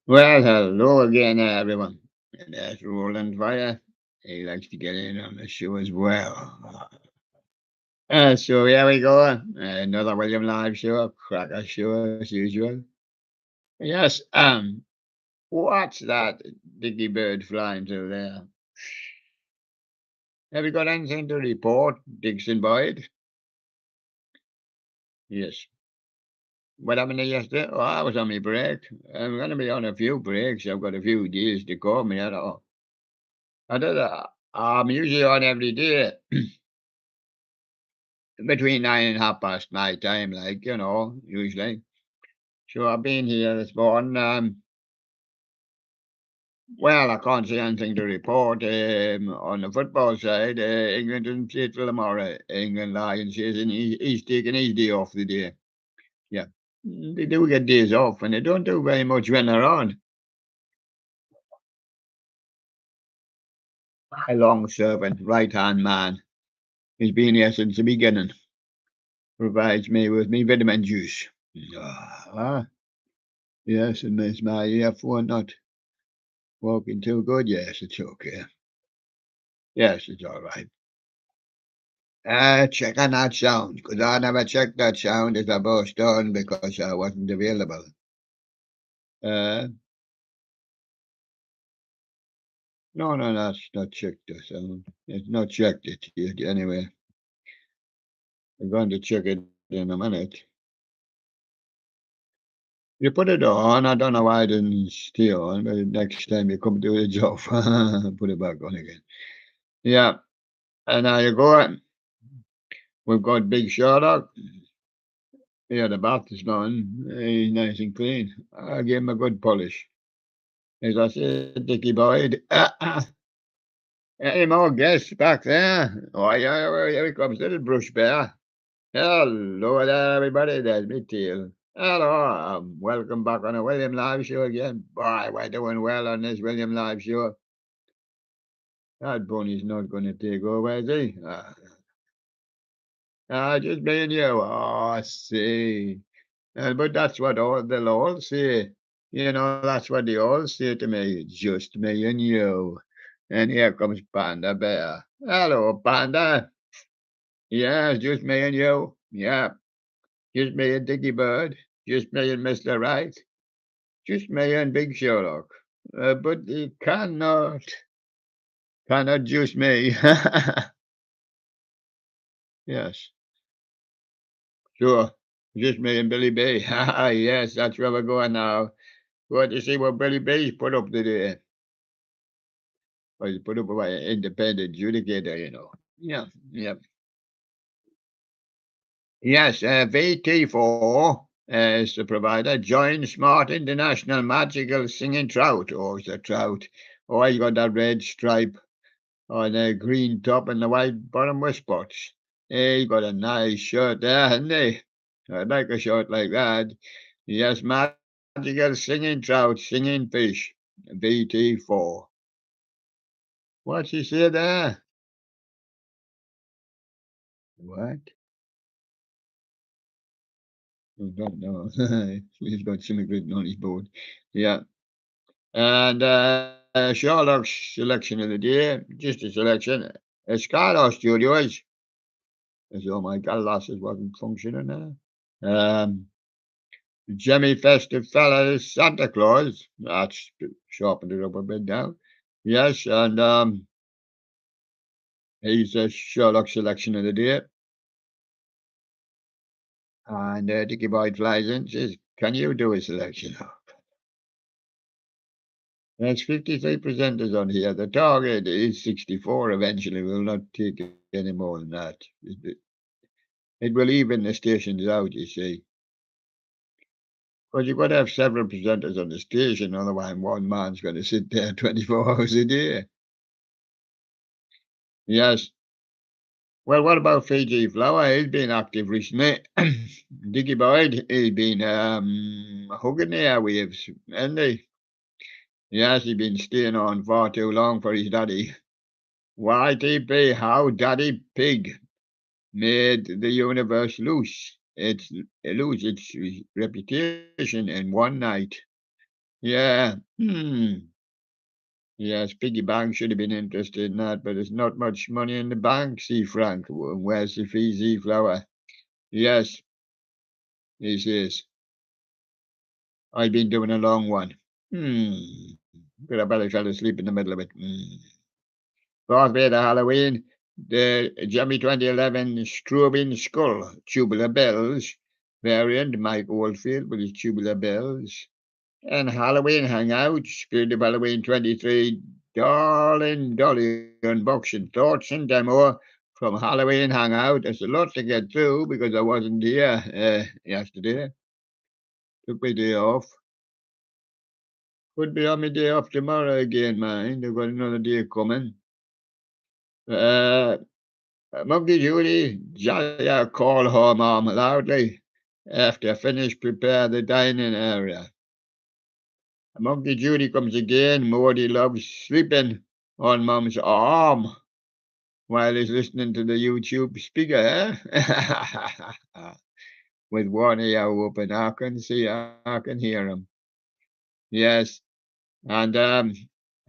Well, hello again, everyone. And that's Roland Fire. He likes to get in on the show as well. So here we go. Another William Live show, cracker show as usual. Yes, what's that dicky bird flying through there? Have you got anything to report, Dixon Boyd? Yes. What happened to yesterday? Oh, I was on my break. I'm going to be on a few breaks. I've got a few deals to call me at all. I did, I'm usually on every day. Between 9 and 9:30 my time, like, usually. So I've been here this morning. Well, I can't say anything to report. On the football side, England didn't play till tomorrow. England Lions says and he's taking his day off the day. Yeah. They do get days off and they don't do very much when they're on. My long servant, right hand man, he's been here since the beginning. Provides me with me vitamin juice. Ah, yes, and makes my earphone not working too good. Yes, it's okay. Yes, it's all right. Check on that sound, because I never checked that sound as I burst on because I wasn't available. Uh, no, no, that's not checked the sound. It's not checked it yet. Anyway, I'm going to check it in a minute. You put it on. I don't know why it didn't stay on, but next time you come to it, off. Put it back on again. Yeah, and now you go. We've got Big Sherlock. Yeah, the bath is done. He's nice and clean. I gave him a good polish. As I said, Dickie Boyd. Any more guests back there? Oh, yeah, well, here he comes, little brush bear. Hello there, everybody. There's me, Teal. Hello, welcome back on a William Live show again. Boy, we're doing well on this William Live show. That bunny's not going to take over, is he? Just me and you. Oh, I see. But that's what they'll all say. That's what they all say to me. Just me and you. And here comes Panda Bear. Hello, Panda. Yeah, it's just me and you. Yeah, just me and Dicky Bird. Just me and Mr. Right. Just me and Big Sherlock. But he cannot just me. Yes, sure. Just me and Billy B. Yes, that's where we're going now. Going to see what Billy B's put up today. Well, he's put up by an independent adjudicator. Yeah, yeah. Yes, VT4 is the provider. Join Smart International Magical Singing Trout. Oh, it's a trout. Oh, he's got that red stripe on the green top and the white bottom with spots. He's got a nice shirt there, hasn't he? I'd like a shirt like that. Yes, magical singing trout, singing fish. VT4. What's he say there? What? I don't know. He's got something written on his board. Yeah. And Sherlock's selection of the day, just a selection. Skylar Studios. Oh my God, glasses wasn't functioning there. Jimmy Festive Fellas Santa Claus. That's sharpened it up a bit now. Yes, and he's a Sherlock selection of the day. And Dickie Boyd flies in, says, "Can you do a selection?" There's 53 presenters on here. The target is 64 eventually. We'll not take any more than that. It will even the stations out, you see. Because you've got to have several presenters on the station, otherwise one man's going to sit there 24 hours a day. Yes. Well, what about Fiji Flower? He's been active recently. Dickie Boyd, he's been hugging the airwaves, hasn't he? Yes, he's been staying on far too long for his daddy. YTP, how Daddy Pig made the universe lose its reputation in one night. Yeah. Yes, piggy bank should have been interested in that, but there's not much money in the bank, see, Frank. Where's the fizzy flower? Yes, this is. I've been doing a long one. Hmm. Could have barely fell asleep in the middle of it. Fourth Day of Halloween, the Jimmy 2011 Strobing Skull, Tubular Bells, variant, Mike Oldfield with his Tubular Bells. And Halloween Hangout, Spirit of Halloween 23, Darling Dolly unboxing thoughts and demo from Halloween Hangout. There's a lot to get through because I wasn't here yesterday. Took my day off. Could be on my day off tomorrow again, mind. I've got another day coming. Uh, Monkey Judy, jolly call her mom loudly after finish prepare the dining area. Monkey Judy comes again. Morty loves sleeping on Mom's arm while he's listening to the YouTube speaker, eh? With one ear open, I can see, I can hear him. Yes, and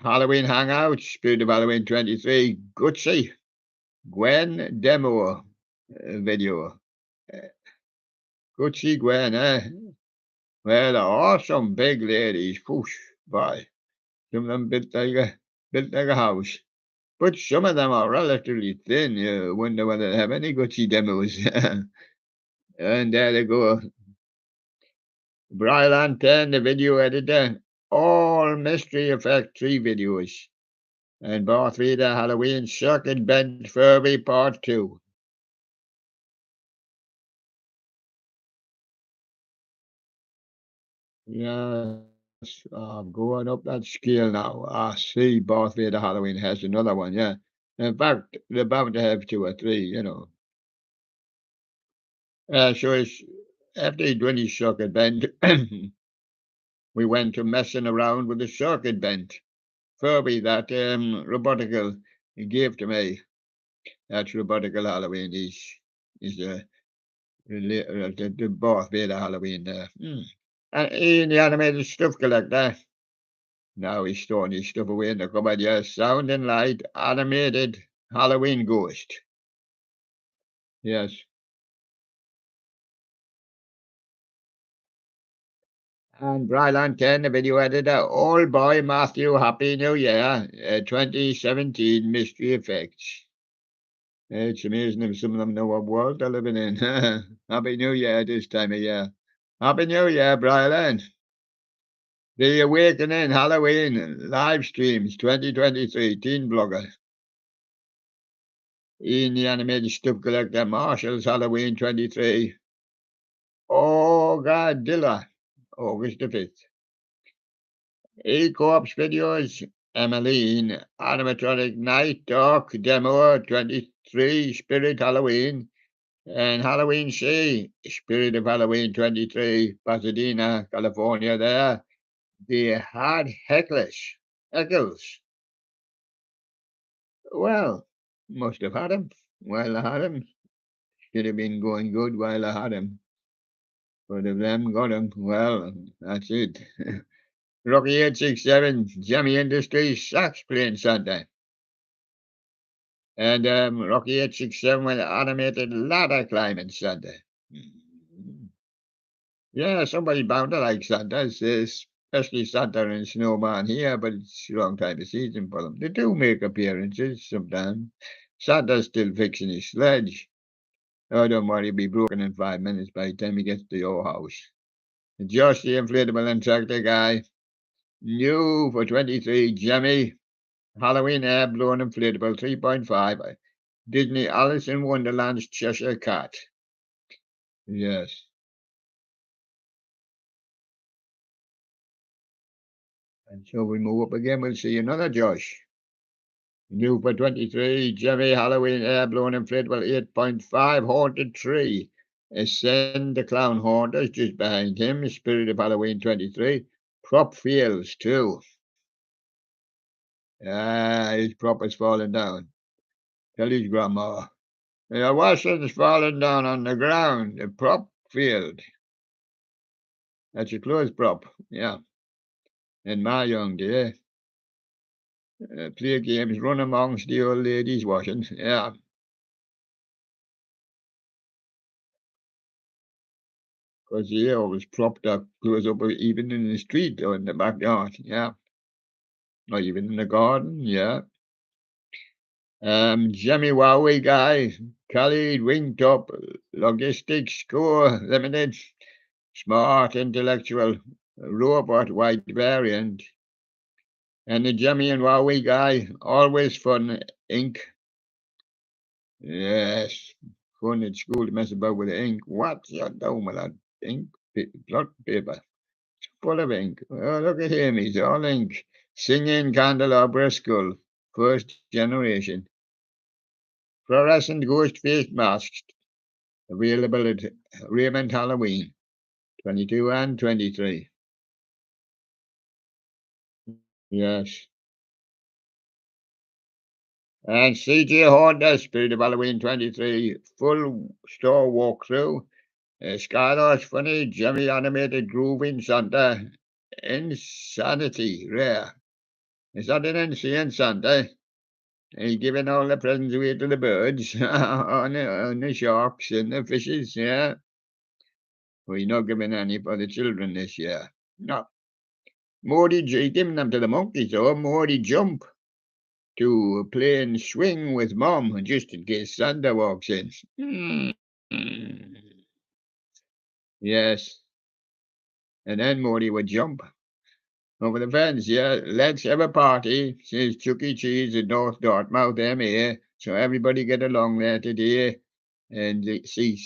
Halloween Hangout, Spirit of Halloween 23, Gutsy, Gwen demo video. Gutsy Gwen, eh? Well, they're awesome big ladies, push, boy. Some of them built like a house. But some of them are relatively thin. You wonder whether they have any gutsy demos. And there they go. Brylan 10, the video editor. All Mystery Effect 3 videos. And Darth Vader Halloween Circuit Bent Furby Part 2. Yes, I'm going up that scale now. I see Darth Vader Halloween has another one, yeah. In fact, they're bound to have two or three, you know. So it's after he done his circuit bent, we went to messing around with the circuit bent. Furby, that robotical he gave to me. That's robotical Halloween is the Darth Vader Halloween there. And he in the animated stuff collector. Now he's storing his stuff away in the cupboard. Yes, sound and light, animated Halloween ghost. Yes. And Brylan 10, the video editor. Old boy Matthew, Happy New Year. 2017 Mystery Effects. It's amazing if some of them know what world they're living in. Happy New Year this time of year. Happy New Year, Brylan. The Awakening Halloween live streams 2023 teen blogger. Ian the animated stuff collector Marshall's Halloween 23. Oh Godzilla August the 5th. E-Corpse videos Emmeline animatronic night dark demo 23 Spirit Halloween and Halloween Sea Spirit of Halloween 23 Pasadena California there. They had heckles. Well, must have had him while I had him. Should have been going good while I had him. But if them got him, well, that's it. Rocky 867, Jammy Industries, sax playing Sunday. And Rocky 867 with animated ladder climbing Sunday. Yeah, somebody bound to like Santas, especially Santa and Snowman here, but it's the wrong time of season for them. They do make appearances sometimes. Santa's still fixing his sledge. Oh, don't worry, he'll be broken in 5 minutes by the time he gets to your house. Josh the inflatable and tractor guy. New for 23, Jemmy. Halloween air blown inflatable 3.5. Disney Alice in Wonderland's Cheshire Cat. Yes. And so we move up again, we'll see another Josh. New for 23, Jemmy Halloween air blown inflatable 8.5 haunted tree. Ascend the clown haunters just behind him. Spirit of Halloween 23. Prop fields too. Ah, his prop is falling down. Tell his grandma. The washing's falling down on the ground. The prop field. That's a clothes prop. Yeah. in my young day. Play games, run amongst the old ladies washing. Yeah, because they always propped up, close up, even in the street or in the backyard. Yeah, or even in the garden. Yeah. Jimmy Wowie guy, Khalid Wingtop, Logistics Score Limited, Smart Intellectual, Robot White Variant, and the Jimmy and Wowie guy, Always Fun Inc. Yes, fun at school to mess about with the ink. What's your doing with that ink? Blood paper. It's full of ink. Oh, look at him, he's all ink. Singing Candelabra Skull, first generation. Fluorescent ghost face masks available at Raymond Halloween, 22 and 23. Yes. And CJ Honda, Spirit of Halloween 23, full store walkthrough. Skylar's funny, Jimmy animated grooving Santa. Insanity, rare. Is that an insane Santa? He's giving all the presents away to the birds, on the sharks and the fishes, yeah. We're not giving any for the children this year. No. Morty, giving them to the monkeys, though. Morty jump to play and swing with Mom, just in case Santa walks in. Yes. And then Morty would jump over the fence. Yeah, let's have a party, says Chuck E. Cheese in North Dartmouth, MA. So everybody get along there today and see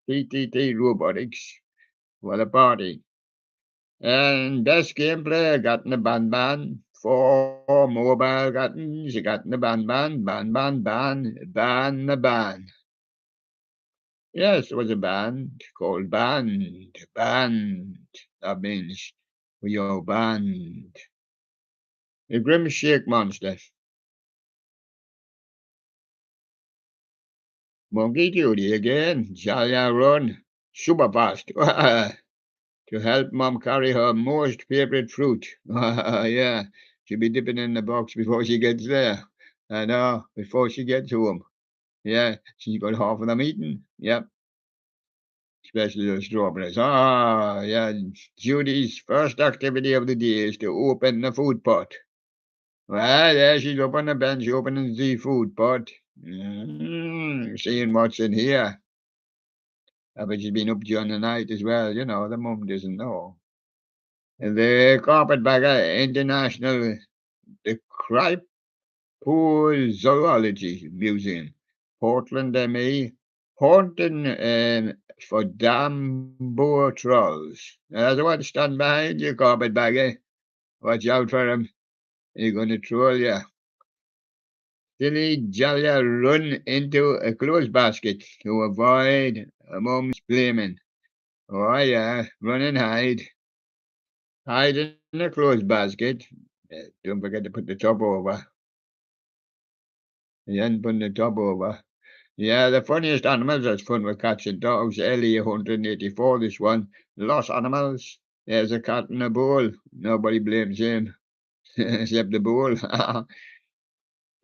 CTT Robotics for the party. And best gameplay, got in the ban. 4 mobile buttons, you got in the ban, ban the ban. Yes, it was a band called Band. That means we are banned. A Grim Shake Monster. Monkey Judy again. Jaya run super fast to help Mom carry her most favorite fruit. Yeah, she'll be dipping in the box before she gets there. I know, before she gets home. Yeah, she's got half of them eaten. Yep, especially the strawberries. Ah, yeah. Judy's first activity of the day is to open the food pot. Well, there she's up on the bench opening the food pot. Seeing what's in here. I bet she's been up during the night as well. You know, the mum doesn't know. And the Carpetbagger International, the Cryptozoology Museum, Portland, ME, haunting for Dambo trolls. That's what stand behind you, Carpetbagger. Watch out for him. He's going to troll you. Silly Jolly run into a clothes basket to avoid a mom's blaming. Oh yeah, run and hide. Hide in the clothes basket. Don't forget to put the top over. You hadn't put the top over. Yeah, the funniest animals that's fun with cats and dogs. Ellie 184, this one. Lost animals. There's a cat in a bowl. Nobody blames him. Except the bowl.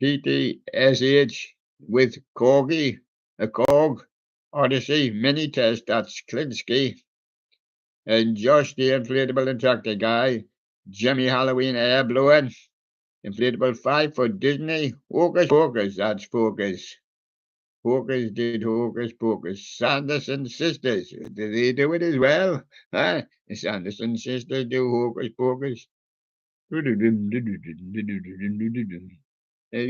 PTSH with Corgi. A Cog. Odyssey. Mini test. That's Klinsky. And Josh the inflatable and tractor guy. Jimmy Halloween air blowing. Inflatable 5 for Disney. Hocus Pocus. That's Focus. Hocus did Hocus Pocus. Sanderson sisters. Did they do it as well? Huh? The Sanderson sisters do Hocus Pocus. You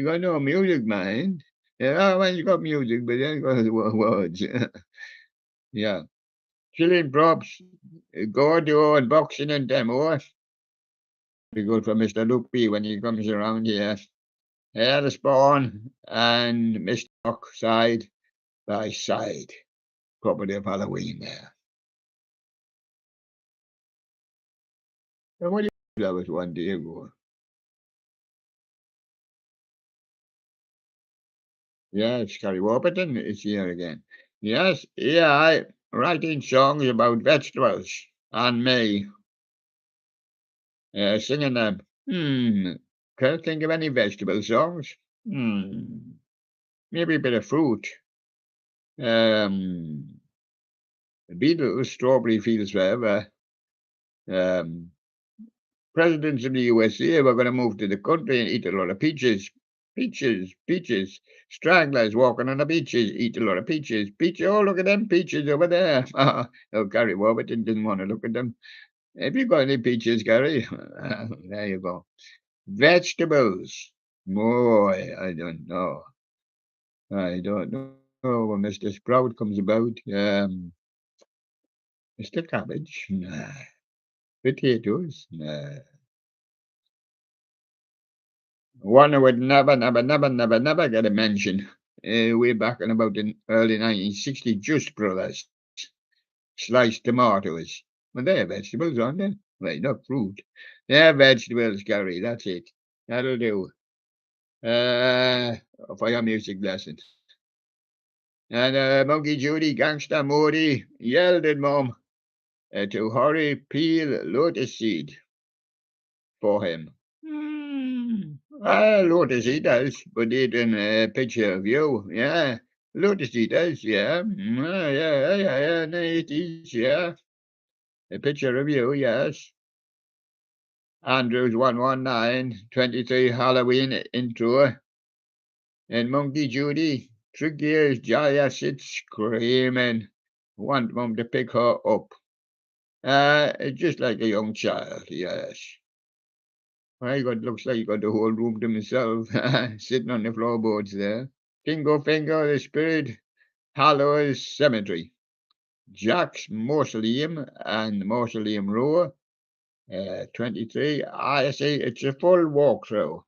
got no music, man. Yeah, when you got music, but then you got words. Yeah. Chilling props. Gordo unboxing and demo. Be good for Mr. Luke B when he comes around here. Yeah, the spawn and Mr. Rock side by side. Property of Halloween there. And what do you that was one day ago? Yes, Scotty Warburton is here again. Yes, AI writing songs about vegetables and me. singing them. Can't think of any vegetable songs. Maybe a bit of fruit. Um, Beatles, Strawberry Fields Forever. Um, Presidents of the USA were going to move to the country and eat a lot of peaches. Peaches, peaches. Stranglers walking on the beaches, eat a lot of peaches. Peaches, oh, look at them peaches over there. Oh, Gary Warburton didn't want to look at them. Have you got any peaches, Gary? There you go. Vegetables. Boy, I don't know. I don't know when Mr. Sprout comes about. Mr. Cabbage? Nah. Potatoes? Nah. One would never get a mention. Way back in about the early 1960s, Just Brothers. Sliced tomatoes. Well, they're vegetables, aren't they? Right, not fruit. They're vegetables, Gary. That's it. That'll do. For your music lesson. And Monkey Judy, Gangster Morty yelled at Mom to hurry peel lotus seed for him. Lotus eaters, but it in a picture of you, yeah. Lotus eaters, yeah. Yeah, it is, yeah. A picture of you, yes. Andrews 119, 23 Halloween intro. And Monkey Judy, 3 years, Jaya sits screaming, want Mum to pick her up. Just like a young child, yes. Looks like he got the whole room to himself, sitting on the floorboards there. Dingo Finger, the Spirit, Hallows Cemetery, Jack's Mausoleum and Mausoleum Row, 23. I say it's a full walkthrough.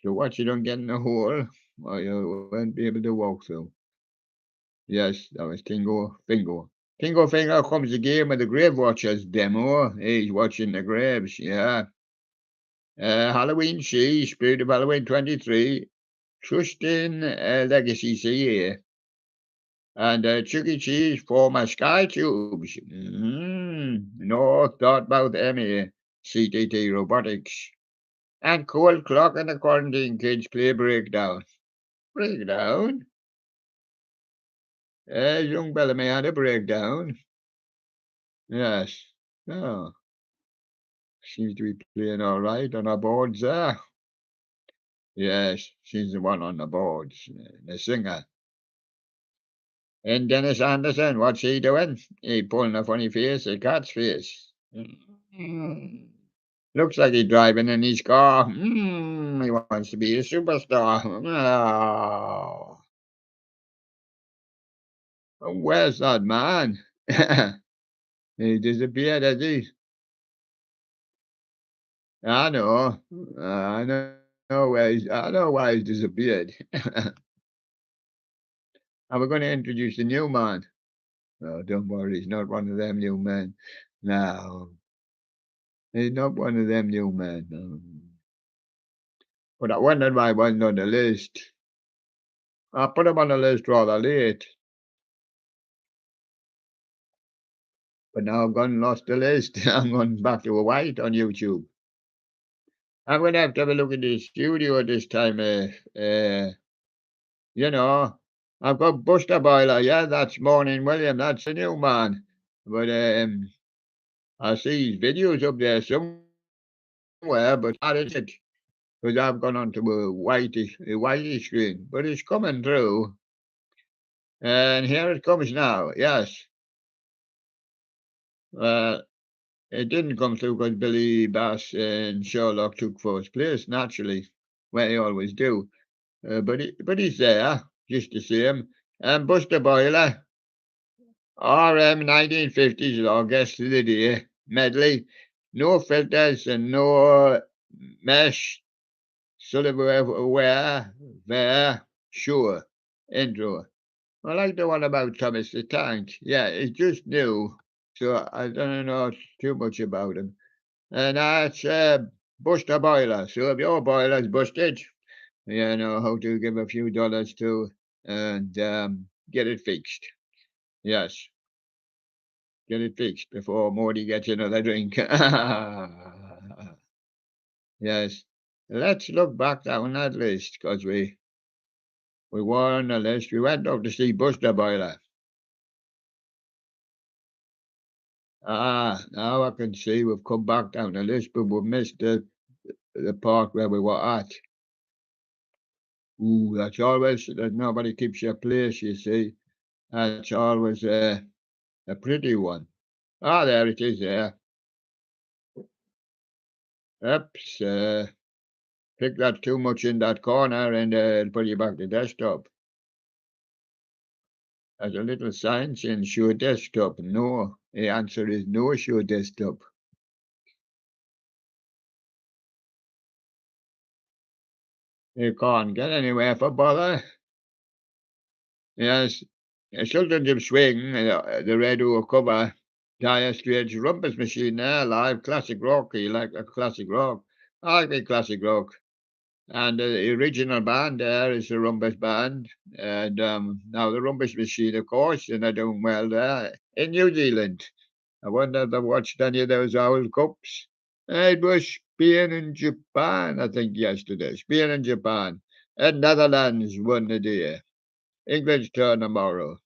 So what you don't get in the hole, or you won't be able to walk through. Yes, that was Tingo Finger. Tingo Finger comes again with the Grave Watchers demo. He's watching the graves, yeah. Halloween C, Spirit of Halloween 23, Trusting Legacy CA, and Chuck E. Cheese for my Sky Tubes. No thought about MA, CTT Robotics. And Cold Clock and the Quarantine Kids play Breakdown. Breakdown? Young Bellamy had a breakdown. Yes. Oh, seems to be playing all right on our boards there. Yes, she's the one on the boards, the singer. And Dennis Anderson, what's he doing? He pulling a funny face, a cat's face. Looks like he's driving in his car. He wants to be a superstar. Where's that man? He disappeared, has he? I know. I I know why he's disappeared. And we're going to introduce a new man. Oh, don't worry, he's not one of them new men. No, he's not one of them new men. No. But I wondered why he wasn't on the list. I put him on the list rather late. But now I've gone and lost the list. I'm going back to a white on YouTube. I'm going to have a look at the studio this time. You know, I've got Buster Boiler. Yeah, that's Morning William. That's the new man. But I see his videos up there somewhere, but that is it. Because I've gone onto a whitey screen. But it's coming through. And here it comes now. Yes. It didn't come through because Billy Bass and Sherlock took first place, naturally. Well, they always do. But he's there, just the same. And Buster Boiler, RM 1950s law, guest of the day, medley. No filters and no mesh. Silverware, there, sure. Intro. I like the one about Thomas the Tank. Yeah, it's just new, so I don't know too much about him. And that's Buster Boiler. So if your boiler's busted, you know how to give a few dollars to and get it fixed. Yes. Get it fixed before Morty gets another drink. Yes. Let's look back down that list, because we were on the list. We went up to see Buster Boiler. Now I can see we've come back down the list, but we've missed the part where we were at. Ooh, that's always that nobody keeps your place, you see. That's always a pretty one. Ah, there it is there. Oops, pick that too much in that corner and it'll put you back to desktop. There's a little sign saying show desktop. No, the answer is no show desktop. You can't get anywhere for bother. Yes, Sultans of Swing, the red oak cover, Dire Straits Rumpus Machine there, live classic rock. You like a classic rock? I like the classic rock. And the original band there is the Rumpus Band. And now the Rumpus Machine, of course, and they're doing well there in New Zealand. I wonder if they've watched any of those Owl Cups. It was Spain and Japan, I think, yesterday. Spain and Japan. And Netherlands won the day. England's turn tomorrow.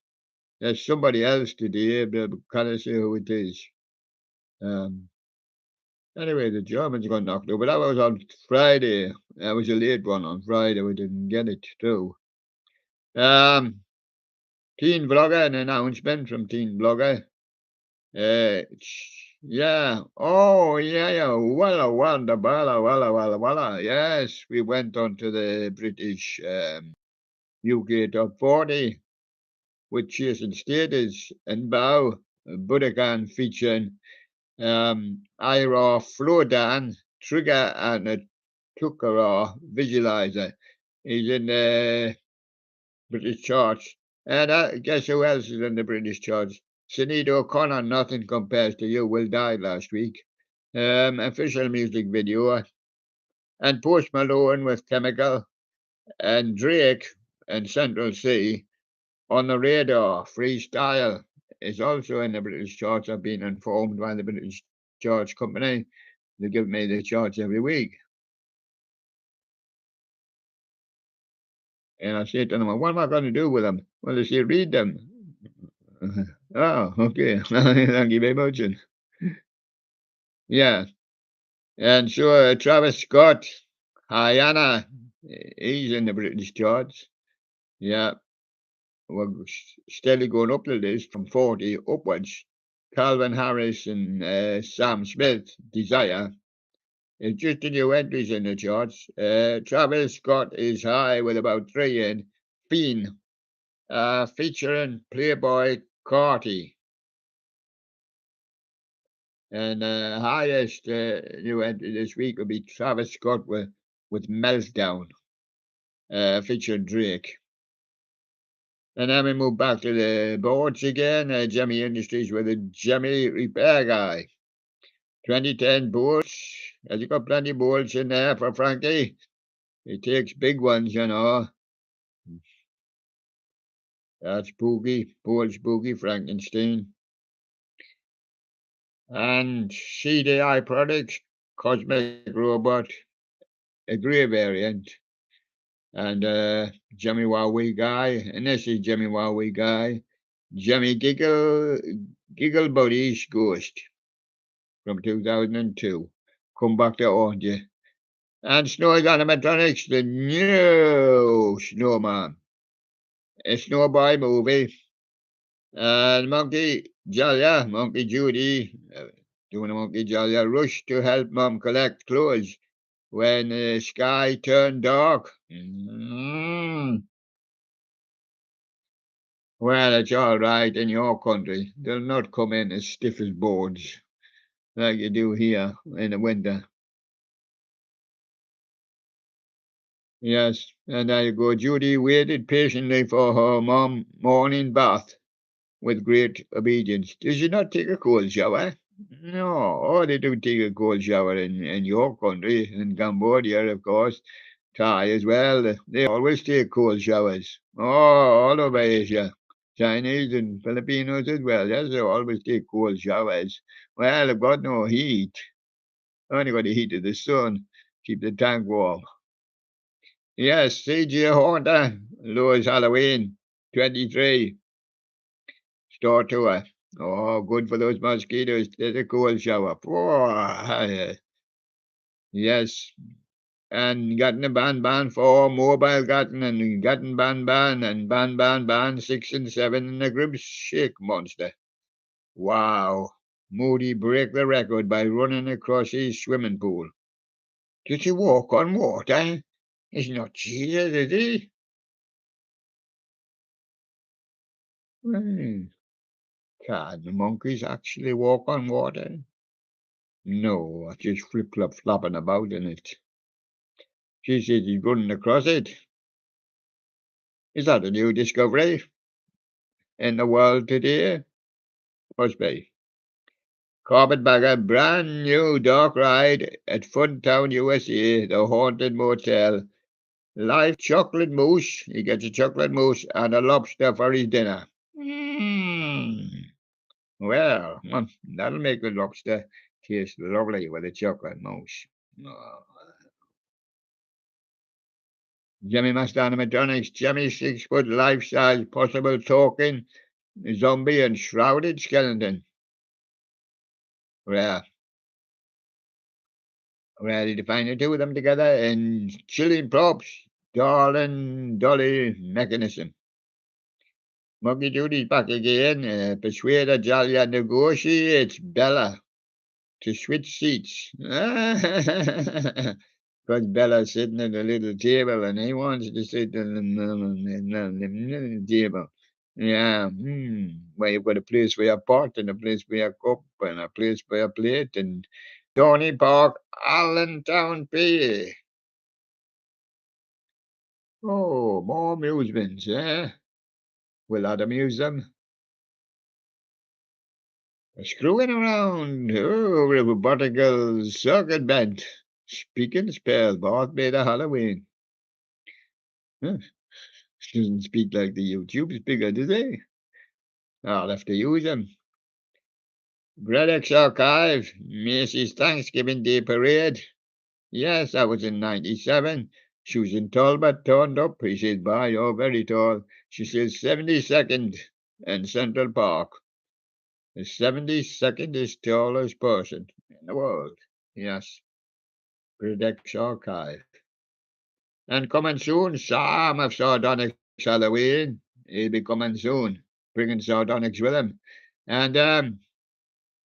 There's somebody else today, but I can't say who it is. Um, anyway, the Germans got knocked over. That was on Friday. That was a late one on Friday. We didn't get it through. Um, Teen Vlogger, an announcement from Teen Vlogger. Yeah. Oh, yeah. Walla, walla, walla, walla, walla, walla. Yes, we went on to the British UK Top 40 with Chasing Status and Bow, Budokan featuring Ira Flodan, Trigger, and a Tukara Visualizer. He's in the British charts. And guess who else is in the British charts? Sinead O'Connor, Nothing Compares to You, Will Die last week. Official music video. And Post Malone with Chemical. And Drake and Central C on the Radar, Freestyle is also in the British charts. I've been informed by the British Charts Company. They give me the charts every week. And I say to them, what am I going to do with them? Well, they say, read them. Oh, okay. Thank you very much. Yeah. And so Travis Scott, Hayana, he's in the British charts. Yeah. We're steadily going up the list from 40 upwards. Calvin Harris and Sam Smith, Desire. It's just the new entries in the charts. Travis Scott is high with about 3 in. Fiend, featuring Playboy Carti. And highest new entry this week will be Travis Scott with Meltdown, featuring Drake. And then we move back to the boards again. Jemmy Industries with a Jemmy Repair Guy. 2010 boards. Has he got plenty of boards in there for Frankie? He takes big ones, you know. That's Boogie, Paul's Boogie Frankenstein. And CDI Products, Cosmic Robot, a grey variant. And Jimmy Wowie Guy, and this is Jimmy Wowie Guy. Jimmy Giggle Buddies Ghost from 2002. Come back to haunt you. And Snowy Animatronics, the new Snowman. A Snowboy movie. And Monkey Jolya, Monkey Judy, doing a Monkey Jolya rush to help Mom collect clothes when the sky turned dark. Well, it's all right in your country. They'll not come in as stiff as boards like you do here in the winter. Yes, and there you go. Judy waited patiently for her morning bath with great obedience. Did she not take a cold shower? No, oh, they do take a cold shower in your country, in Cambodia, of course. Thai as well. They always take cold showers. Oh, all over Asia. Chinese and Filipinos as well. Yes, they always take cold showers. Well, I've got no heat. I only got the heat of the sun. Keep the tank warm. Yes, CG Honda, Lewis Halloween, 23, store tour. Oh, good for those mosquitoes. There's a cold shower. Oh, yes, and gotten a ban for mobile gotten and gotten ban and ban 6 and 7 and a grip shake monster. Wow. Moody break the record by running across his swimming pool. Did he walk on water? He's not Jesus, is he? Hmm. Can the monkeys actually walk on water? No, just flip-flop flopping about in it. She says he's running across it. Is that a new discovery in the world today? Must be. Carpetbagger, brand new dark ride at Funtown, USA, the Haunted Motel. Live chocolate mousse. He gets a chocolate mousse and a lobster for his dinner. Well, that'll make the lobster taste lovely with a chocolate mousse. Oh. Jimmy Master Animatronics, Jimmy 6 foot life-size possible talking zombie and shrouded skeleton. Well, ready to find the two of them together in chilling props, darling dolly mechanism. Monkey Judy's back again. Persuade a Jolly and negotiates Bella to switch seats. Because Bella's sitting at a little table and he wants to sit at the table. Yeah, well, you've got a place for your pot and a place for your cup and a place for your plate and Tony Park, Allentown, PA. Oh, more amusements, eh? Will that amuse them? Screwing around, oh, robotical circuit bent. Speaking spell, both made of Halloween. Huh. Doesn't speak like the YouTube speaker, do they? I'll have to use them. Gredix Archive, Macy's Thanksgiving Day Parade. Yes, that was in 97. Susan Talbot turned up. He said, bye, you're very tall. She says 72nd in Central Park. The 72nd tallest person in the world. Yes, Gredix Archive. And coming soon, Sam of Sardonyx Halloween. He'll be coming soon, bringing Sardonyx with him. And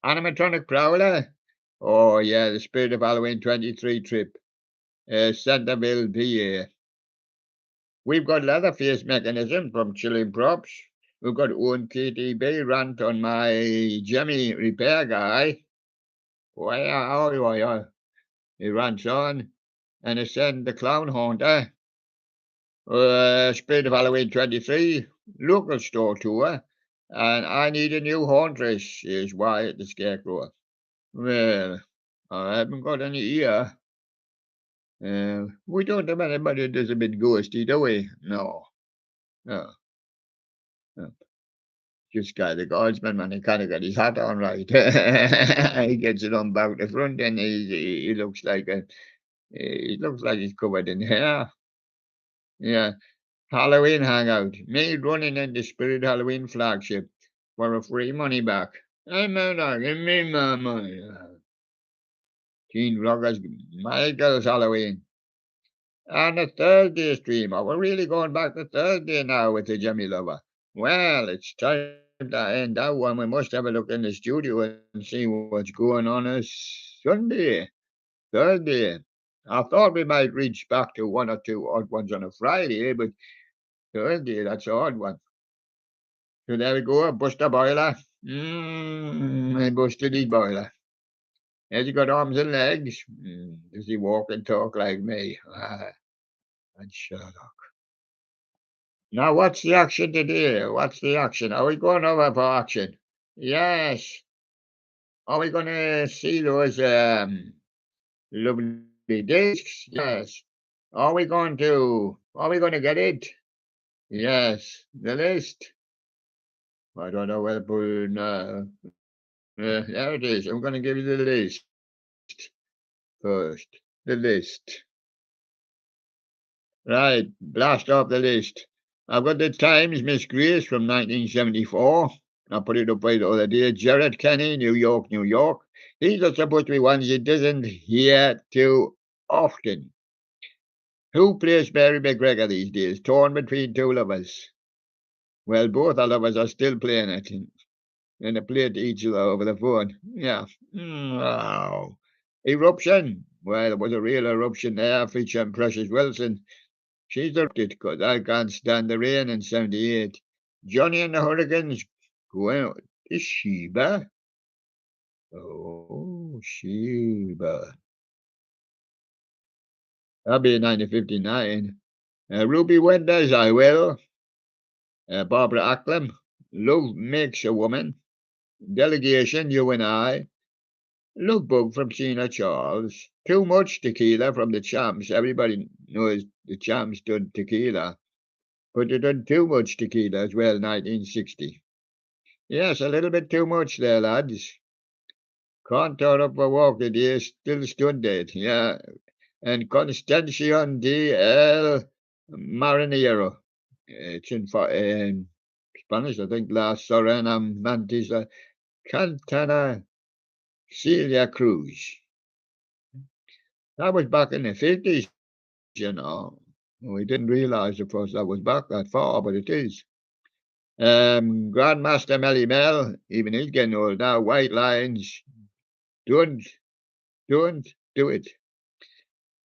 animatronic Prowler. Oh, yeah, the Spirit of Halloween 23 trip. Centerville, PA. We've got Leatherface mechanism from Chilling Props. We've got Owen KTB rant on my Jimmy repair guy. Why, he rants on. And he sent the Clown Haunter. Spirit of Halloween 23, local store tour. And I need a new hauntress, is Wyatt the Scarecrow. Well, I haven't got any here. We don't have anybody that's a bit ghosty, do we? No. No. No. Just got the guardsman, man. He kind of got his hat on right. He gets it on back the front, and he looks like he looks like he's covered in hair. Yeah. Halloween hangout. Me running in the Spirit Halloween flagship for a free money back. Hey, man, give me my money. Teen Vloggers, Michael's Halloween. And a Thursday stream. Are we really going back to Thursday now with the Jimmy Lover? Well, it's time to end that one. We must have a look in the studio and see what's going on a Sunday, Thursday. I thought we might reach back to one or two odd ones on a Friday, but Thursday, that's an odd one. So there we go, bust a boiler. I busted his boiler. Has he got arms and legs? Does he walk and talk like me? And Sherlock. Now, what's the action today? What's the action? Are we going over for action? Yes. Are we going to see those lovely discs? Yes. Are we going to? Are we going to get it? Yes. The list. I don't know where to put it now. There it is. I'm going to give you the list first. The list. Right, blast off the list. I've got the Times Miss Grace from 1974. I put it up right the other day. Jared Kenny, New York, New York. These are supposed to be ones you doesn't hear too often. Who plays Mary McGregor these days? Torn between two lovers. Well, both our lovers are still playing it. And they play it to each other over the phone. Yeah. Wow. Eruption. Well, there was a real eruption there featuring Precious Wilson. She's erupted because I can't stand the rain in 78. Johnny and the Hurricanes going out to Sheba. Oh, Sheba. That'll be in 1959. Ruby Wenders, I will. Barbara Acklem. Love Makes a Woman. Delegation, You and I. Lookbook from Tina Charles. Too Much Tequila from the Champs. Everybody knows the Champs done tequila. But they done Too Much Tequila as well, 1960. Yes, a little bit too much there, lads. Can't turn up for walk today, still stunned it. Yeah. And Constancion D.L. Marinero. It's in Spanish, I think. La Sorena Mantis Cantana Celia Cruz. That was back in the 50s, you know. We didn't realize, of course, that was back that far, but it is. Grandmaster Melly Mel, even he's getting old now. White Lines, don't, don't do it.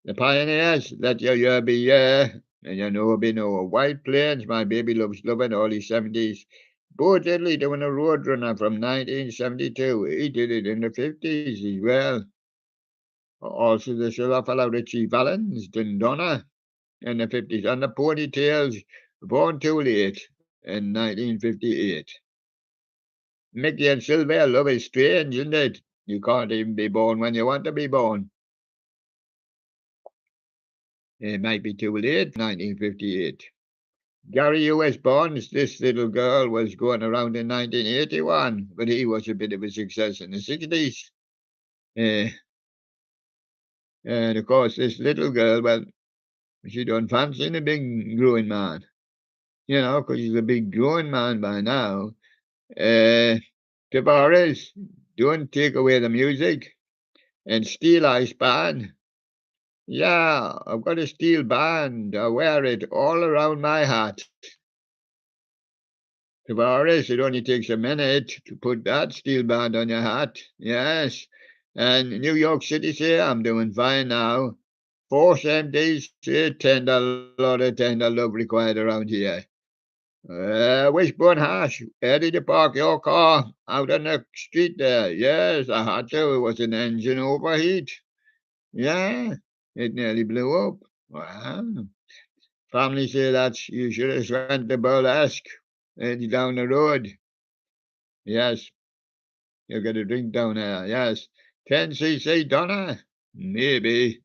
The Pioneers, let your year be year, and you know be no. White Plains, my baby loves loving, early 70s. Bo Diddley doing a Roadrunner from 1972. He did it in the 50s as well. Also, the other fellow Richie Valens, Donna, in the 50s. And the Ponytails, Born Too Late in 1958. Mickey and Sylvia, love is strange, isn't it? You can't even be born when you want to be born. It might be too late, 1958. Gary U.S. Bonds, this little girl was going around in 1981, but he was a bit of a success in the 60s. Uh, and of course, this little girl, well, she don't fancy a big growing man, you know, because he's a big growing man by now. Tavares, don't take away the music. And Steel Ice Band. Yeah, I've got a steel band. I wear it all around my hat. Tavares, it only takes a minute to put that steel band on your hat. Yes. And New York City say I'm doing fine now. Force MDs say tender lot of tender love required around here. Wishbone Hash, ready to park your car out on the street there. Yes, I had to. It was an engine overheat. Yeah, it nearly blew up. Wow. Family say that you should have went to burlesque. It's down the road. Yes, you get a drink down there. Yes. 10cc Donna? Maybe.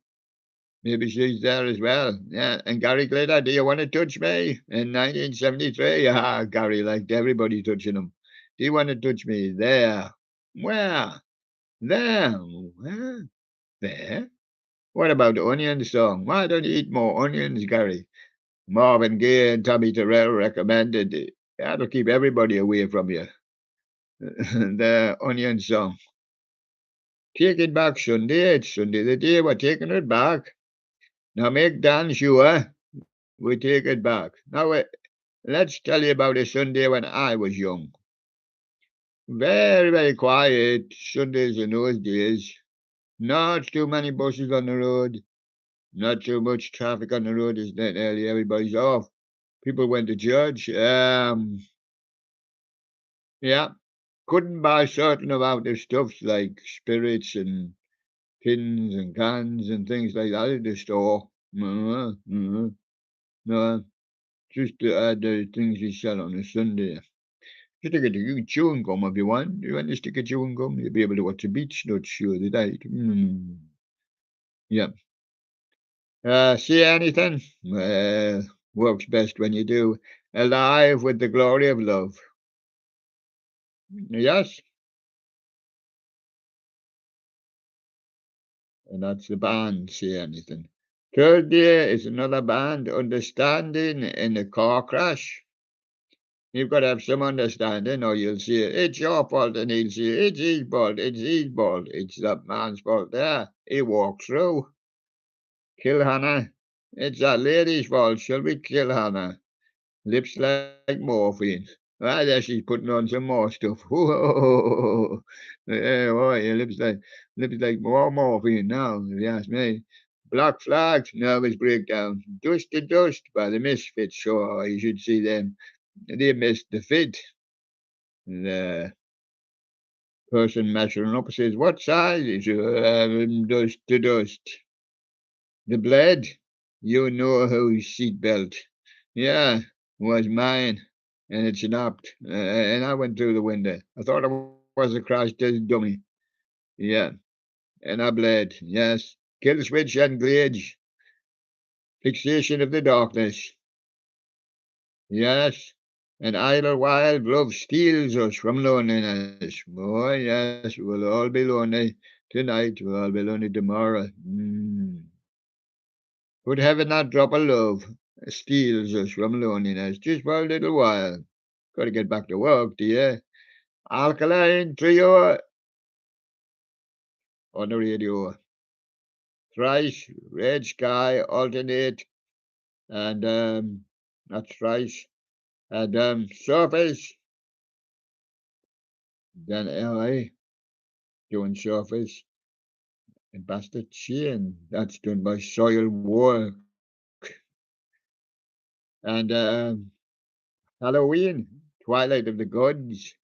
Maybe she's there as well. Yeah. And Gary Glitter, do you want to touch me? In 1973, Gary liked everybody touching him. Do you want to touch me? There. Where? There. Where? There. What about the onion song? Why don't you eat more onions, Gary? Marvin Gaye and Tommy Terrell recommended it. That'll keep everybody away from you. The onion song. Take it back Sunday. It's Sunday the day. We're taking it back. Now make Dan sure we take it back. Now let's tell you about a Sunday when I was young. Very, very quiet Sundays in those days. Not too many buses on the road. Not too much traffic on the road, isn't it? Early, everybody's off. People went to church. Yeah, couldn't buy certain amount of stuff like spirits and tins and cans and things like that at the store. No, just the things you sell on a Sunday. You take a chewing gum if you want. You want to stick a chewing gum? You'll be able to watch the beach, not sure the date. Yeah. See anything? Works best when you do. Alive with the glory of love. Yes, and that's the band, Say Anything. Third day is another band, Understanding in the Car Crash. You've got to have some understanding, or you'll see it. It's your fault, and he'll see it's his fault. It's his fault. It's that man's fault there. He walks through. Kill Hannah. It's that lady's fault. Shall we kill Hannah? Lips like morphine. Ah, there she's putting on some more stuff. Whoa. Yeah, boy, your lips like more morphine now, if you ask me. Black Flags, Nervous Breakdown. Dust to Dust by the Misfits. Sure, you should see them. They missed the fit. The person measuring up says, what size is dust to dust? The blade, you know whose seatbelt. Yeah, was mine, and it snapped, and I went through the window. I thought it was a crash test dummy. Yeah, and I bled. Yes, kill switch and glade. Fixation of the darkness. Yes, and idle wild love steals us from loneliness. Boy, yes, we'll all be lonely tonight. We'll all be lonely tomorrow. Would heaven not drop a love steals us from loneliness just for a little while? Got to get back to work, dear. Alkaline Trio on the radio. Thrice, Red Sky, Alternate, and that's Thrice. And Surface, then LA doing Surface. And Bastard Chain, that's done by Soil Work. And Halloween, Twilight of the Gods.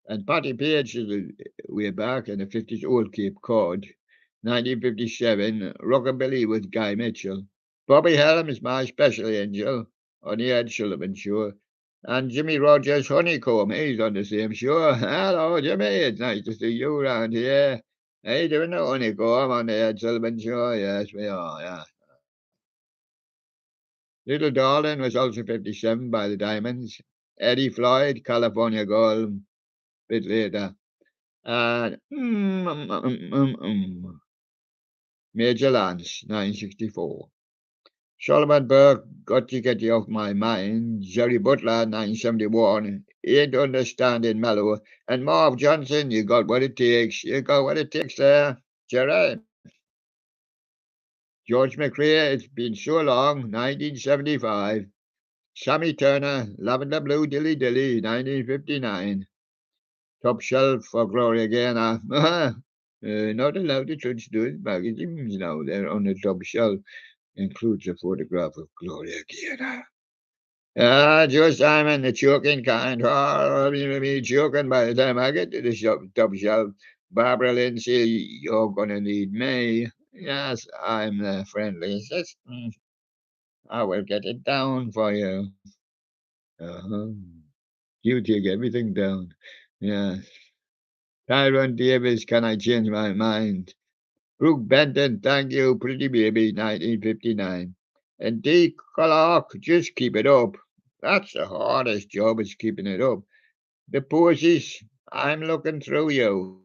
And Patty Page is way back in the 50s, Old Cape Cod. 1957, Rockabilly with Guy Mitchell. Bobby Helms, My Special Angel, on the Ed Sullivan Show. And Jimmy Rogers, Honeycomb, he's on the same show. Hello, Jimmy, it's nice to see you around here. How you doing, the Honeycomb, on the Ed Sullivan Show? Yes, we are, yeah. Little Darling was also 57 by the Diamonds. Eddie Floyd, California Gold, bit later. And Major Lance, 1964. Solomon Burke, Got to Get You Off My Mind. Jerry Butler, 1971. Ain't Understanding Mellow. And Marv Johnson, You Got What It Takes. You got what it takes there, Jerry. George McRae, It's Been So Long, 1975. Sammy Turner, Lavender Blue Dilly Dilly, 1959. Top Shelf for Gloria Gaynor. Not allowed to touch those magazines now. They're on the top shelf. Includes a photograph of Gloria Gaynor. Joe Simon, the choking kind. Oh, me choking by the time I get to the top shelf. Barbara Lindsay, you're gonna need me. Yes, I'm the friendly assistant. I will get it down for you. Uh-huh. You take everything down. Yeah. Tyrone Davis, Can I Change My Mind? Brooke Benton, Thank You, Pretty Baby, 1959. And Dee Clark, Just Keep It Up. That's the hardest job, is keeping it up. The Posies, I'm Looking Through You.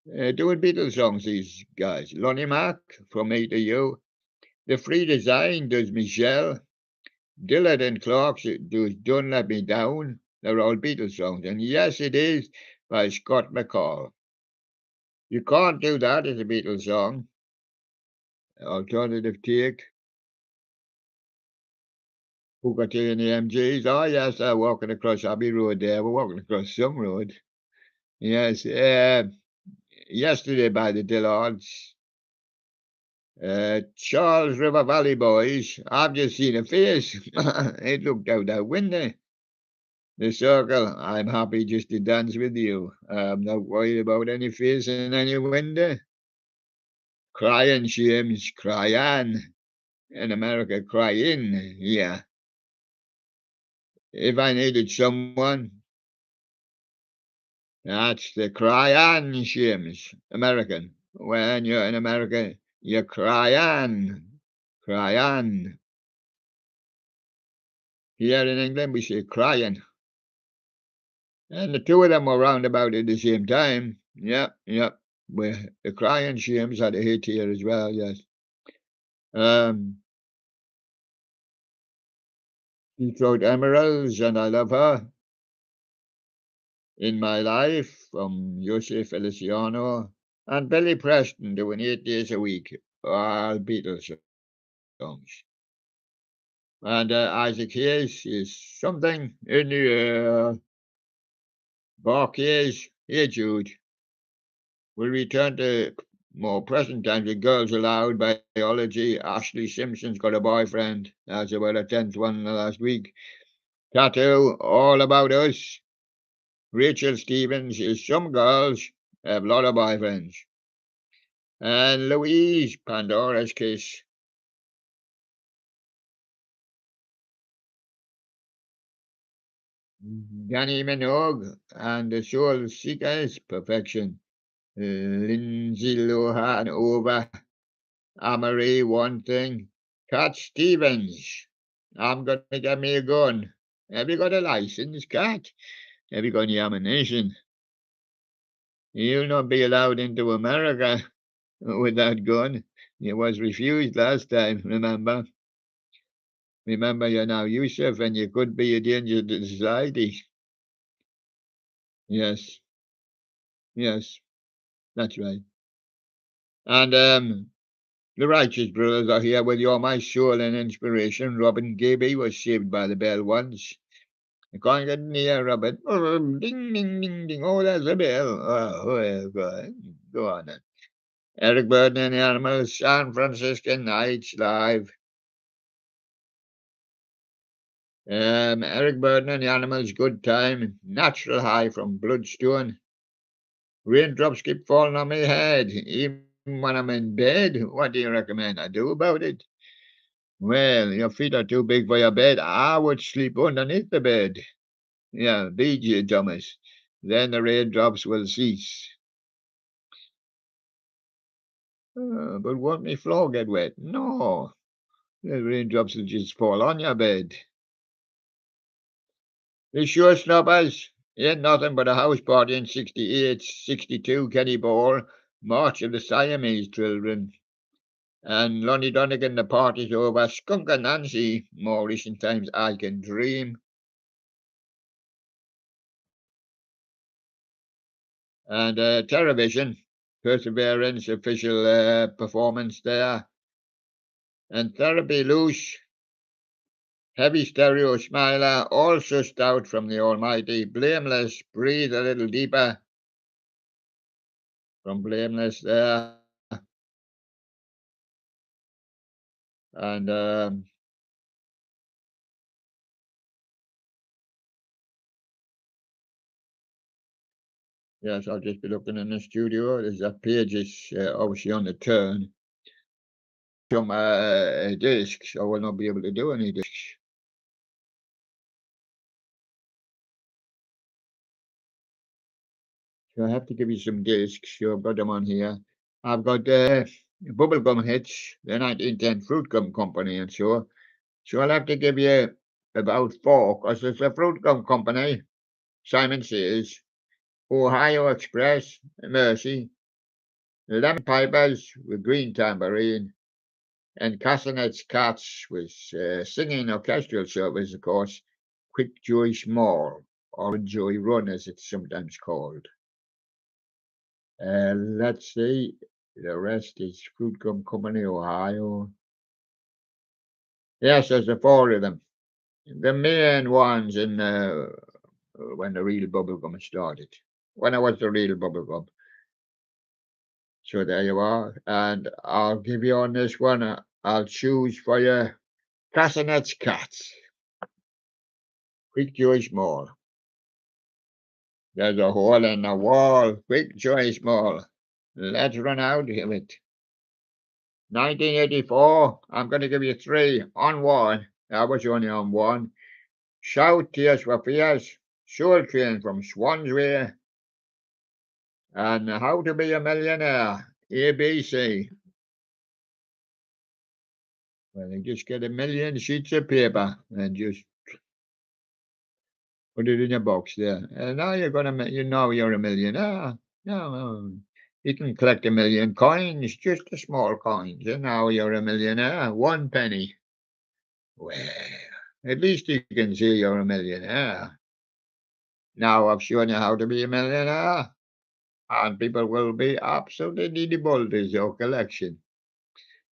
Doing Beatles songs, these guys. Lonnie Mack, From Me to You. The Free Design does Michelle. Dillard and Clark does Don't Let Me Down. They're all Beatles songs. And Yes It Is by Scott McCall. You can't do that as a Beatles song. Alternative take. Who got you in the MGs? Oh, yes, walking across Abbey Road there. We're walking across some road. Yes, yesterday by the Dillards. Charles River Valley Boys. I've just seen a face. It looked out that window. The Circle. I'm happy just to dance with you. I'm not worried about any face in any window. Crying, James. Crying. In America, crying. Yeah. If I needed someone, that's the cry-on, James. American. When you're in America, you cry on. Cry on. Here in England, we say crying. And the two of them were round about at the same time. Yep, yep. We're the crying shames had a hit here as well, yes. Um, she wrote Emeralds, and I love her. In My Life from Jose Feliciano. And Billy Preston doing 8 days a week. All Beatles songs. And Isaac Hayes is something in the Bark Hayes. Hey Jude. We'll return to more present times with Girls Aloud biology. Ashley Simpson's got a boyfriend. That's about a 10th one last week. Tattoo, All About Us. Rachel Stevens is Some Girls Have a Lot of Boyfriends. And Louise, Pandora's Kiss. Danny Minogue and the Soul Seekers, Perfection. Lindsay Lohan, Over. Amory, One Thing. Cat Stevens, I'm going to get me a gun. Have you got a license, Cat? Have you got any ammunition? You'll not be allowed into America with that gun. It was refused last time, remember? Remember, you're now Yusuf and you could be a danger to society. Yes, yes, that's right. And the Righteous Brothers are here with You're My Soul and Inspiration. Robin Gaby was saved by the bell once. I can't get near Robin. Oh, ding, ding, ding, ding. Oh, there's a bell. Oh, go on then. Eric Burden and the Animals, San Francisco Nights Live. Eric Burden and the Animals, Good Time. Natural High from Bloodstone. Raindrops keep falling on my head, even when I'm in bed. What do you recommend I do about it? Well, your feet are too big for your bed. I would sleep underneath the bed. Yeah, BJ Thomas. Then the raindrops will cease. But won't my floor get wet? No. The raindrops will just fall on your bed. The sure snubbers. Ain't nothing but a house party in 68, 62, Kenny Ball. March of the Siamese Children. And Lonnie Donegan, the party's over. Skunk and Nancy, more recent times, I Can Dream. And Television, Perseverance, official performance there. And Therapy Loose, Heavy Stereo Smiler, also stout from the Almighty. Blameless, Breathe a Little Deeper from Blameless there. And yes, I'll just be looking in the studio. There's that page is obviously on the turn. Some discs, I will not be able to do any discs. So I have to give you some discs. So I've got them on here. I've got Bubblegum Hits, the 1910 Fruit Gum Company, and so. So I'll have to give you about four, because it's a fruit gum company. Simon Says, Ohio Express, Mercy, Lemon Pipers with Green Tambourine, and Castanet's Cats with singing orchestral service, of course, Quick Joy Small, or Joy Run as it's sometimes called. Let's see, the rest is Fruit Gum Company, Ohio. Yes, there's the four of them. The main ones in when the real bubblegum started. When I was the real bubblegum. So there you are. And I'll give you on this one, I'll choose for you Castanet's Cats. Quick Joy Small. There's a hole in the wall. Quick Joy Small. Let's run out of it. 1984. I'm going to give you three on one. I was only on one. Shout Tears for Fears. Soul Train from Swansea. And How to Be a Millionaire. ABC. Well, you just get a million sheets of paper and just Put it in a box there. And now you know you're a millionaire. No, you can collect 1,000,000 coins, just the small coins, and now you're a millionaire. 1 penny. Well, at least you can say you're a millionaire. Now I've shown you how to be a millionaire, and people will be absolutely devoted to your collection.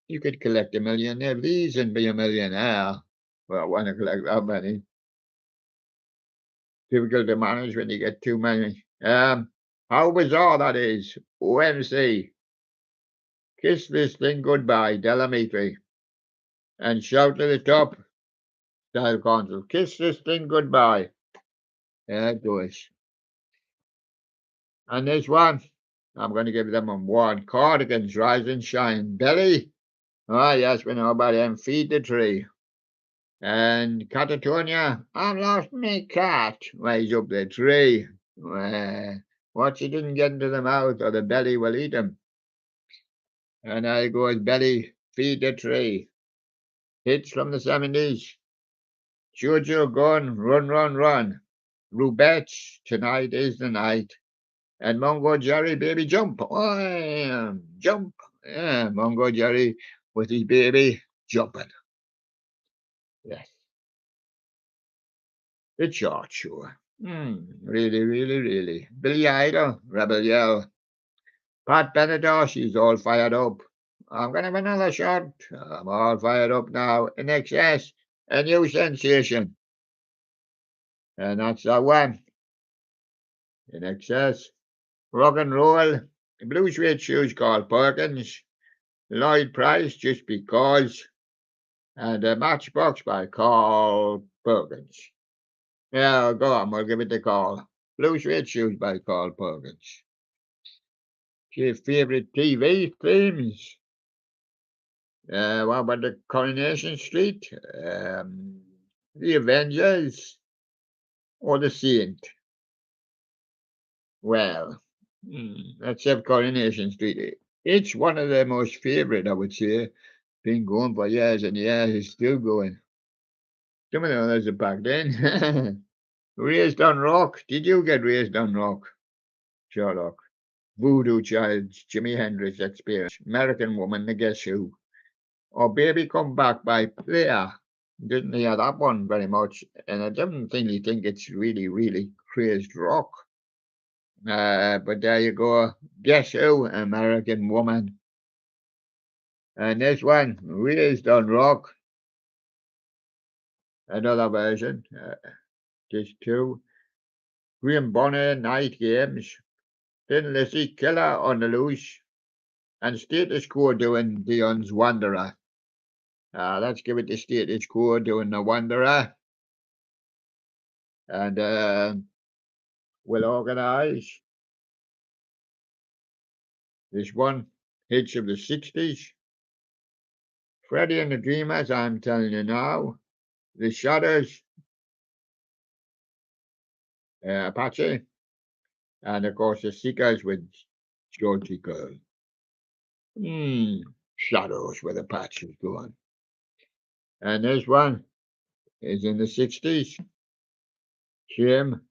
You could collect 1,000,000 of these and be a millionaire. Well, I want to collect that many. Difficult to manage when you get too many. How bizarre that is. OMC. Kiss this thing goodbye, Delamitri. And shout to the top, style council. Kiss this thing goodbye. Yeah, it does. And this one, I'm going to give them a 1. Cardigans, rise and shine. Belly. Ah, yes, we know about them. Feed the tree. And Catatonia, I lost my cat. Rise up the tree. What she didn't get into the mouth or the belly will eat him. And I goes belly, feed the tree. Hits from the 70s. Jojo gone, run, run, run. Rubettes, tonight is the night. And Mungo Jerry, baby, jump. Oh, jump. Yeah, Mungo Jerry with his baby jumping. Yes. It's short, sure. Really, really, really. Billy Idol, Rebel Yell. Pat Benatar, she's all fired up. I'm going to have another shot. I'm all fired up now. In excess, a new sensation. And that's that one. In excess, rock and roll. Blue suede shoes called Perkins. Lloyd Price, just because. And a matchbox by Carl Perkins. Yeah, go on, we'll give it the call. Blue suede shoes by Carl Perkins. Your favourite TV themes? What about the Coronation Street? The Avengers? Or the Saint? Well, let's have Coronation Street. It's one of the most favourite, I would say. Been going for years and years, it's still going. Some of the others are back then. Raised on Rock. Did you get Raised on Rock? Sherlock. Voodoo Child, Jimi Hendrix Experience. American Woman, the Guess Who. Or Baby Come Back by Player. Didn't hear that one very much. And I don't really think it's really, really crazed rock. But there you go. Guess Who? American Woman. And this one, Raised on Rock. Another version. Just 2. Graham Bonner, Night Games. Thin Lizzy, Killer on the Loose. And Status Quo doing Dion's Wanderer. Let's give it to Status Quo doing the Wanderer. And we'll organise this one. Hits of the 60s. Freddie and the Dreamers, I'm telling you now. The Shadows. Apache. And of course the Seekers with Georgie Girl. Shadows with Apache going. And this one is in the 60s. Shame.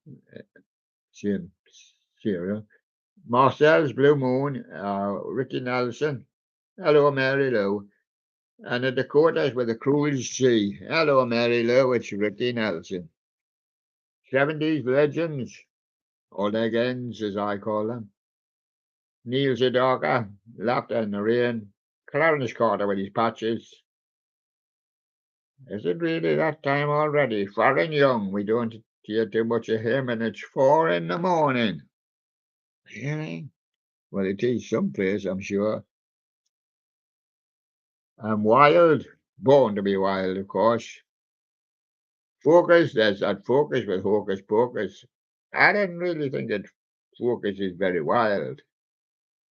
Sierra. Marcel's Blue Moon. Ricky Nelson. Hello, Mary Lou. And the Dakotas with the Cruel Sea. Hello, Mary Lou. It's Ricky Nelson. 70s Legends. Or Legends, as I call them. Neil Sedaka. Laughter in the Rain. Clarence Carter with his patches. Is it really that time already? Farron Young, we don't hear too much of him, and it's 4 in the morning. Really? Well, it is someplace, I'm sure. I'm wild, born to be wild, of course. Focus, there's that Focus with Hocus Pocus. I didn't really think that Focus is very wild.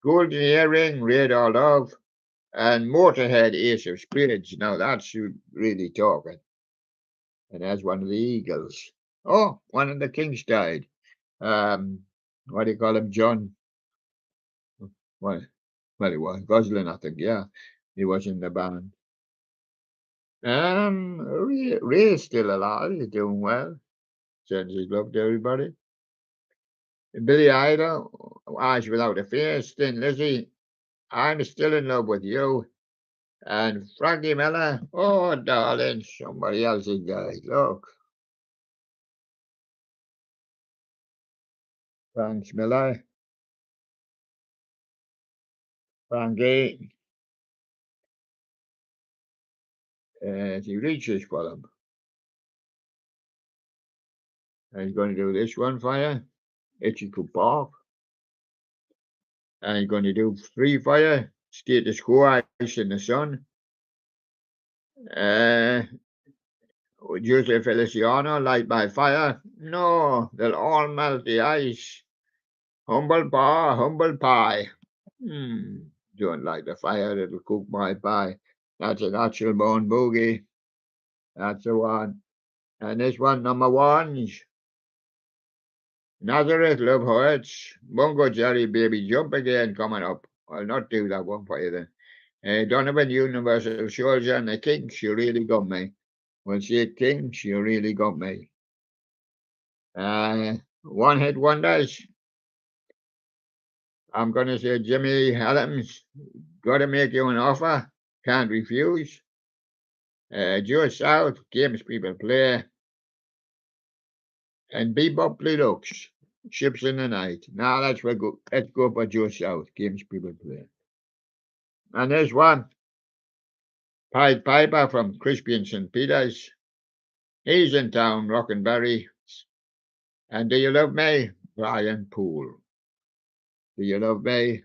Golden Earring, Radar Love, and Motorhead, Ace of Spades. Now that's really talking. And there's one of the Eagles. Oh, one of the Kings died. What do you call him? John? Well, he was Gosling, I think. Yeah, he was in the band. Ray is still alive. He's doing well. Sends his love to everybody. Billy Idol, Eyes Without a Face. Thin Lizzy, I'm Still in Love with You. And Frankie Miller, oh, darling, somebody else's guy. Look, Frank Miller, Frankie, he reaches for them. And he's going to do this one for you. Itchy Coop Park. And he's going to do three for you. Status Quo, Ice in the Sun. Jose Feliciano, Light by Fire. No, they'll all melt the ice. Humble pie. Don't like the fire, it'll cook my pie. That's a natural bone boogie. That's the one. And this one, number ones. Nazareth, Love Hurts. Bungo Jerry, Baby Jump Again coming up. I'll not do that one for you then. Donovan, Universal Soldier, and the Kinks, you really got me. When she Kinks, you really got me. One hit wonders. I'm going to say Jimmy Adams, got to make you an offer, can't refuse. Joe South, games people play. And Bebop Deluxe, Ships in the Night. Now let's go for Joe South, games people play. And there's one, Pied Piper from Crispy and St. Peter's. He's in town, Rockenberry. And Do You Love Me? Brian Poole. Do You Love Me?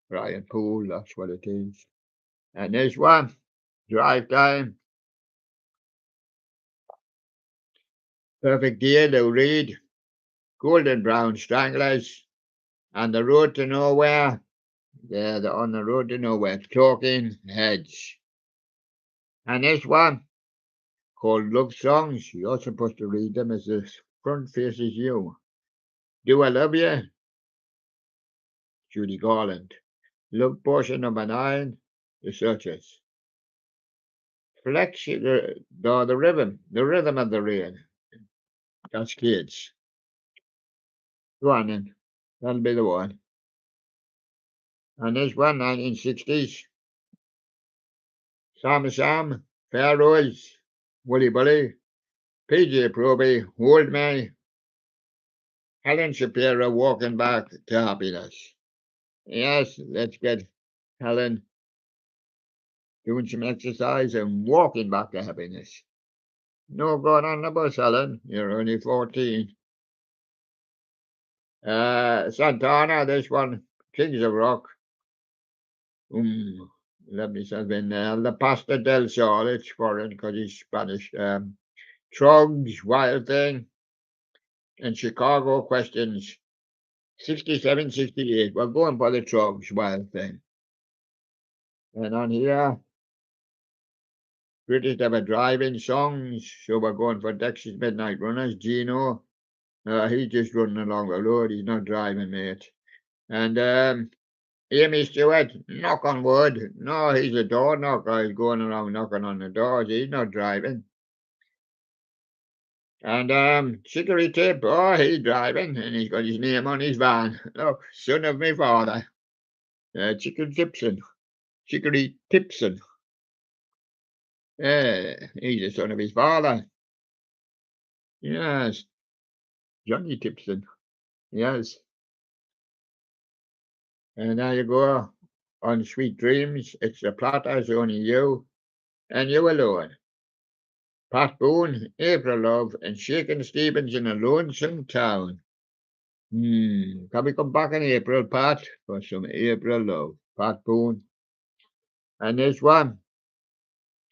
Brian Poole, that's what it is. And there's one, Drive Time. Perfect Day, Lou Reed. Golden Brown Stranglers. And The Road to Nowhere. Yeah, they're on the road to nowhere. Talking Heads. And this one, called Love Songs. You're supposed to read them as the front faces you. Do I Love You? Judy Garland. Love Potion number 9. The Searchers. Flex, the rhythm of the rain. That's Kids. Go on then. That'll be the one. And this one, 1960s. Sam, Pharaohs, Woolly Bully, PJ Proby, Hold Me, Helen Shapiro, Walking Back to Happiness. Yes, let's get Helen doing some exercise and walking back to happiness. No going on the bus, Helen. You're only 14. Santana, this one, Kings of Rock. Let me say in La Pasta del Sol, it's foreign because he's Spanish. Trogs, Wild Thing, and Chicago Questions. 67, 68. We're going for the Trogs, Wild Thing. And on here, British Ever Driving Songs. So we're going for Dexys Midnight Runners. Gino, he's just running along the road. He's not driving, mate. And Amy Stewart, Knock on Wood. No, he's a door knocker. He's going around knocking on the doors. He's not driving. And Chicory Tip, oh, he's driving, and he's got his name on his van. Look, son of my father. Chicory Tipson. He's the son of his father. Yes. Johnny Tipson. Yes. And there you go. On Sweet Dreams, it's the Platters, only you, and you alone. Pat Boone, April Love, and Shakin' Stevens in a Lonesome Town. Can we come back in April, Pat, for some April Love? Pat Boone. And this one,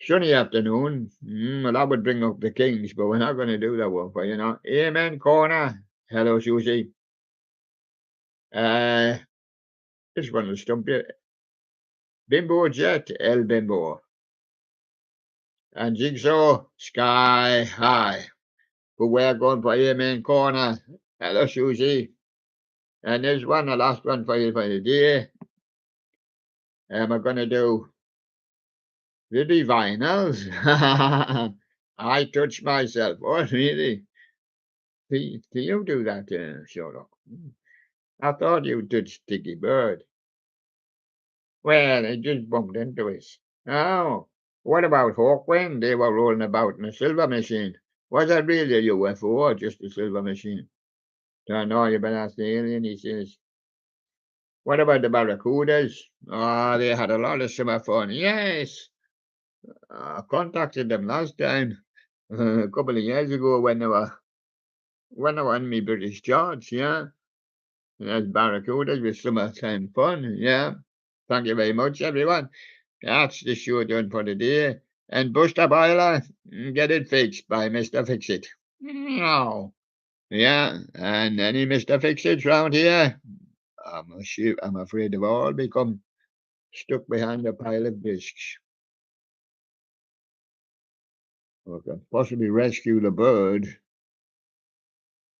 Sunny Afternoon. Well, I would bring up the Kings, but we're not going to do that one for you know. Amen Corner. Hello, Susie. This one will stump you. Bimbo Jet, El Bimbo. And Jigsaw, Sky High. But we're going for Amen Corner. Hello, Susie. And there's one, the last one for you for the day. And we're going to do the Divinals. I touch myself. Oh, really? Do you do that, Sherlock? I thought you did Sticky Bird. Well, it just bumped into us. Oh, what about Hawkwind? They were rolling about in a silver machine. Was that really a UFO or just a silver machine? Don't know, you better ask the alien, he says. What about the Barracudas? Oh, they had a lot of summer fun. Yes, I contacted them last time, a couple of years ago when they were in me British George, yeah. There's Barracudas with summertime fun, yeah. Thank you very much, everyone. That's the show done for the day. And bust a boiler, get it fixed by Mr. Fix-It. No. Yeah, and any Mr. Fix-Its round here, I'm afraid they've all become stuck behind a pile of discs. Or can possibly rescue the bird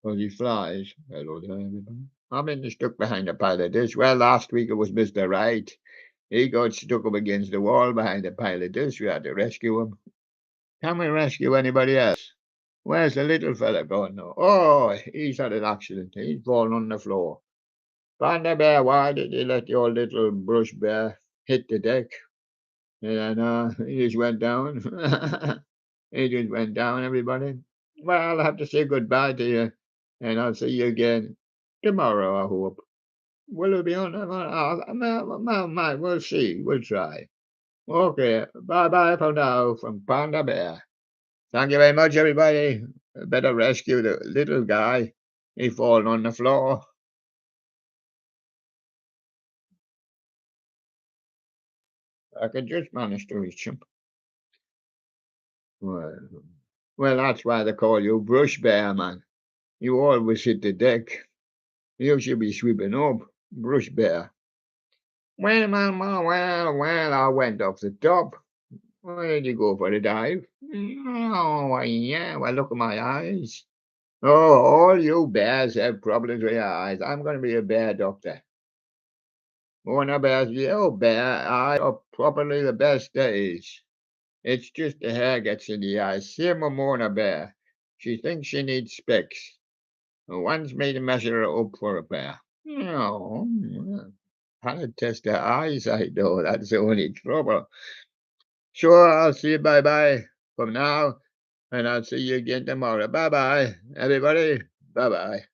as he flies. Hello there, everybody. I've been stuck behind a pile of discs. Well, last week it was Mr. Right. He got stuck up against the wall behind a pile of discs. We had to rescue him. Can we rescue anybody else? Where's the little fella gone now? Oh, he's had an accident. He's fallen on the floor. Panda Bear, why did you let your little brush bear hit the deck? And he just went down. He just went down, everybody. Well, I'll have to say goodbye to you. And I'll see you again tomorrow, I hope. Will it be on? We'll see. We'll try. Okay. Bye-bye for now from Panda Bear. Thank you very much, everybody. Better rescue the little guy. He fallen on the floor. I could just manage to reach him. Well, well, that's why they call you Brush Bear, man. You always hit the deck. You should be sweeping up, Brush Bear. Well, I went off the top. Where did you go for the dive? Oh, yeah, well, look at my eyes. Oh, all you bears have problems with your eyes. I'm going to be a bear doctor. One of bears, oh, bear eyes are properly the best days. It's just the hair gets in the eyes. Same with Mona Bear. She thinks she needs specs. One's made to measure her up for a bear. No, how to test her eyesight, though. That's the only trouble. Sure, I'll see you bye-bye from now, and I'll see you again tomorrow. Bye-bye, everybody. Bye-bye.